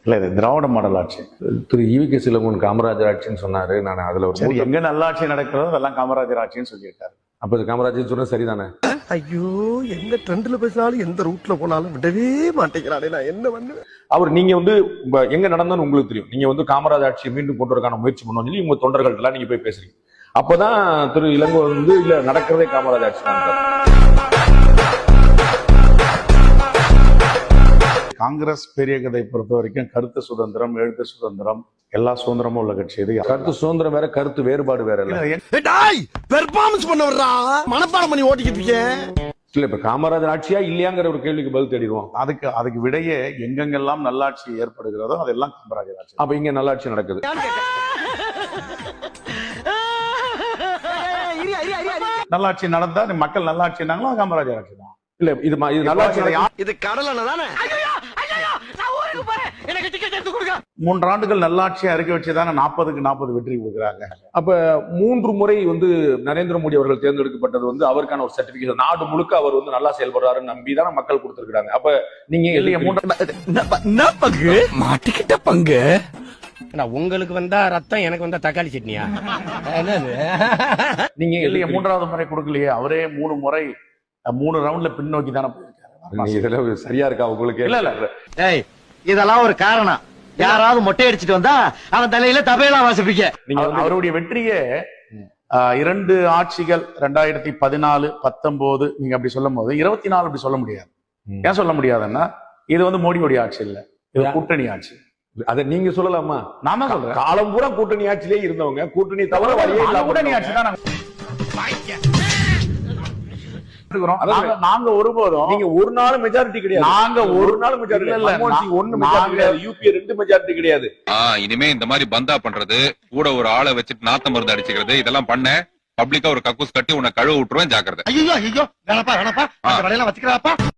இல்ல இது திராவிட மாடல் ஆட்சி. திரு ஈவி.கே. இளங்கோவன் காமராஜர் ஆட்சின்னு சொன்னாரு. நான் அதுல ஒரு சரி, எங்க நல்லாட்சி நடக்கிறதோ அதெல்லாம் காமராஜர் ஆட்சின்னு சொல்லியிருக்காரு. அப்ப இது காமராஜர் சொன்னது சரிதானே? ஐயோ, எந்த ட்ரெண்ட்ல பேசினாலும் எந்த ரூட்ல போனாலும் விடவே மாட்டேங்கிறானே, நான் என்ன பண்ணுவேன்? அவர் நீங்க வந்து எங்க நடந்தோன்னு உங்களுக்கு தெரியும். நீங்க வந்து காமராஜர் ஆட்சியை மீண்டும் கொண்டு வரக்கான முயற்சி பண்ணணும் சொல்லி உங்க தொண்டர்கள் எல்லாம் நீங்க போய் பேசுறீங்க. அப்பதான் திரு இளங்கோவன் வந்து இல்ல நடக்கிறதே காமராஜர் ஆட்சி தான். காங்கிரஸ் பெரிய கதை பொறுத்த வரைக்கும் கருத்து சுதந்திரம், எழுத்து சுதந்திரம், எல்லா சுதந்திரமும் உள்ள கட்சி. இது கருத்து சுதந்திரம் வேற, கருத்து வேறுபாடு வேற இல்ல. பெர்ஃபார்மன்ஸ் பண்ண வர்றா, மனப்பாடம் பண்ணி ஓட்டிக்கிட்டு இருக்கேன். இல்ல இப்ப காமராஜர் ஆட்சியா இல்லையாங்கிற ஒரு கேள்விக்கு பதில் தேடிடுவோம். அதுக்கு விடையே எங்கெங்கெல்லாம் நல்லாட்சி ஏற்படுகிறதோ அதெல்லாம் காமராஜர் ஆட்சி. அப்ப இங்க நல்லாட்சி நடக்குது. நல்லாட்சி நடந்தா மக்கள் நல்லாட்சினாங்களோ காமராஜர் ஆட்சி தான். இல்ல இது நல்லாட்சி. இது கடல் தானே? 3 ஆண்டுகள் நல்லாட்சி அறிக்கை வச்சுதானே 40க்கு 40 வெற்றி கொடுக்குறாங்க. அப்ப 3 முறை வந்து நரேந்திர மோடி அவர்கள் தேர்ந்தெடுக்கப்பட்டது வந்து அவருக்கான ஒரு சர்டிபிகேட். நாடு முழுக்க அவர் வந்து நல்லா செயல்படுறாருன்னு நம்பிதானே மக்கள் கொடுத்திருக்காங்க. அப்ப நீங்க இல்லையா பங்கு மாட்டிக்கிட்ட பங்கு? உங்களுக்கு வந்தா ரத்தம், எனக்கு வந்தா தக்காளி சட்னியா? நீங்க இல்லையா 3வது முறை கொடுக்கலையே? அவரே 3 முறை 3 ரவுண்ட்ல பின்னோக்கி தானே போயிருக்காரு. இதெல்லாம் சரியா இருக்கா உங்களுக்கு? இல்ல இதெல்லாம் ஒரு காரணம். யாராவது மொட்டை அடிச்சிட்டு வந்தா அவன் தலையில தபையெல்லாம் வாசிப்பீங்க. நீங்க அவருடைய வெற்றியே 2 ஆட்சிகள் 2014, 19 நீங்க அப்படி சொல்லும் போது 24 அப்படி சொல்ல முடியாது. ஏன் சொல்ல முடியாதுன்னா இது வந்து மோடியோடைய ஆட்சி இல்ல, இது கூட்டணி ஆட்சி. அத நீங்க சொல்லலாமா? நான் தான் சொல்றேன். காலம் பூரா கூட்டணி ஆட்சியிலே இருந்தவங்க, கூட்டணி தவிர வழியே இல்ல. கூட்டணி ஆட்சி தான் நாங்க ஒருபோதும். நீங்க ஒரு நாள் மெஜாரிட்டி கிடையாது. நாங்க ஒரு நாள் மெஜாரிட்டி இல்ல. 1 மெஜாரிட்டி கிடையாது. யூபிஏ 2 மெஜாரிட்டி கிடையாது. இனிமே இந்த மாதிரி பந்தா பண்றது, கூட ஒரு ஆளை வச்சுட்டு நாத்த மருந்து அடிச்சுக்கிறது, இதெல்லாம் பண்ண பப்ளிக்கா ஒரு கக்கூஸ் கட்டி உன்னை கழுவ விட்டுருவேன். ஜாக்கிரதை. ஐயோ ஐயோ, வேணப்பா வேணப்பா, வச்சுக்கிறாப்பா.